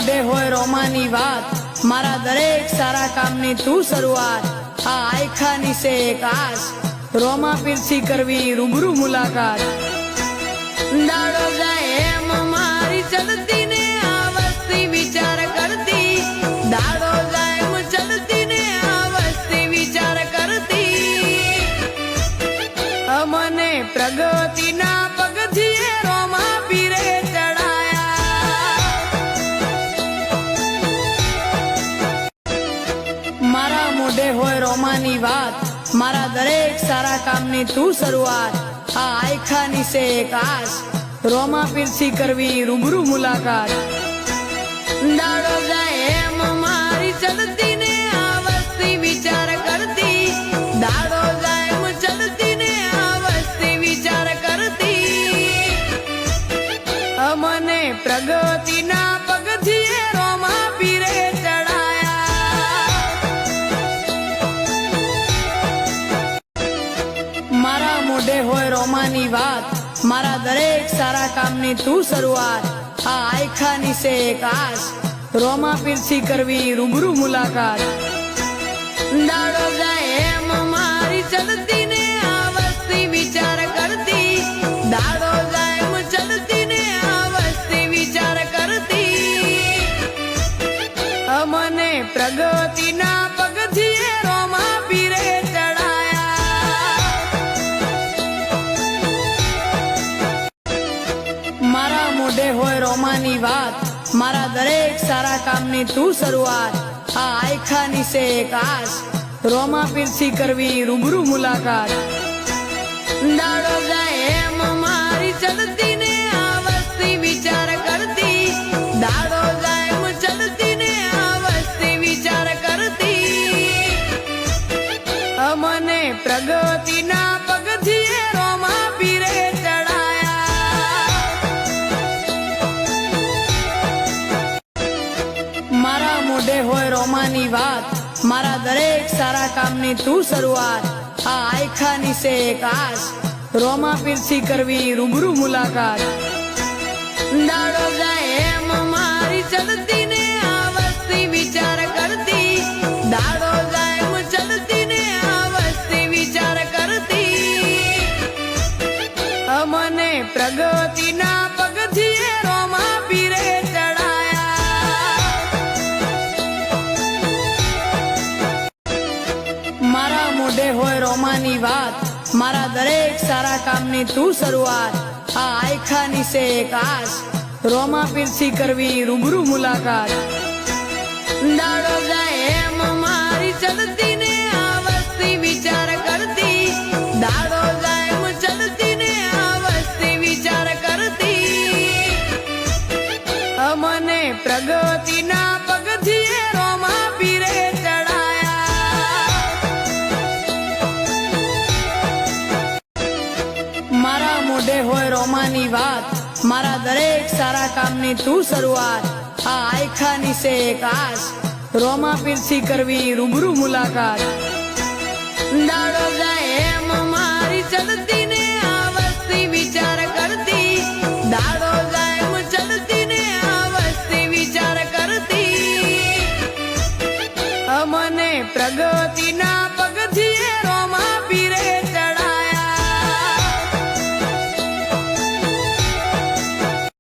મોઢે હોય રોમાની વાત, મારા દરેક સારા કામની તું શરૂઆત। આ આયખાની છે એક આસ, રોમા પીરથી કરવી રૂબરૂ મુલાકાત। દાડો જાય એમ મારી ચડતી ને આ વસ્તી વિચાર કરતી, દાડો જાય એમ ચડતી ને આ વસ્તી વિચાર કરતી। અમને પ્રગતિના પગથિયે રોમા પીરે મારા મોઢે હોય રોમાની વાત, મારા દરેક સારા કામની તું શરૂઆત। આ આયખાની છે એક આસ, રોમા પીરથી કરવી રૂબરૂ મુલાકાત। દાડો જાય એમ મારી ચડતી ને આ વસ્તી વિચાર કરતી, દાડો જાય એમ ચડતી ને આ વસ્તી વિચાર કરતી। અમને પ્રગતિના પગથિયે રોમા પીરે મારા મોઢે હોય રોમાની વાત, મારા દરેક સારા કામની તું શરૂઆત। આ આયખાની છે એક આસ, રોમા પીરથી કરવી રૂબરૂ મુલાકાત। દાડો જાય એમ મારી ચડતી ને આ વસ્તી વિચાર કરતી, દાડો જાય એમ ચડતી ને આ વસ્તી વિચાર કરતી। અમને પ્રગતિના પગથિયે રોમા પીરે મારા મોઢે હોય રોમાની વાત, મારા દરેક સારા કામની તું શરૂઆત। આ આયખાની છે એક આસ, રોમા પીરથી કરવી રૂબરૂ મુલાકાત। દાડો જાય એમ મારી ચડતી ને આ વસ્તી વિચાર કરતી, દાડો જાય એમ ચડતી ને આ વસ્તી વિચાર કરતી। અમને પ્રગતિના પગથિયે રોમા પીરે મારા મોઢે હોય રોમાની વાત, મારા દરેક સારા કામની તું શરૂઆત। આ આયખાની છે એક આસ, રોમા પીરથી કરવી રૂબરૂ મુલાકાત। દાડો જાય એમ મારી ચડતી ને આ વસ્તી વિચાર કરતી, દાડો જાય એમ ચડતી ને આ વસ્તી વિચાર કરતી। અમને પ્રગતિના પગથિયે રોમા પીરે મારા મોઢે હોય રોમાની વાત, મારા દરેક સારા કામની તું શરૂઆત। આ આયખાની છે એક આસ, રોમા પીરથી કરવી રૂબરૂ મુલાકાત। દાડો જાય એમ મારી ચડતી ને આ વસ્તી વિચાર કરતી, દાડો જાય એમ ચડતી ને આ વસ્તી વિચાર કરતી। અમને પ્રગતિના પગથિયે રોમા પીરે મારા મોઢે હોય રોમાની વાત, મારા દરેક સારા કામની તું શરૂઆત। આ આયખાની છે એક આસ, રોમા પીરથી કરવી રૂબરૂ મુલાકાત। દાડો જાય એમ મારી ચડતી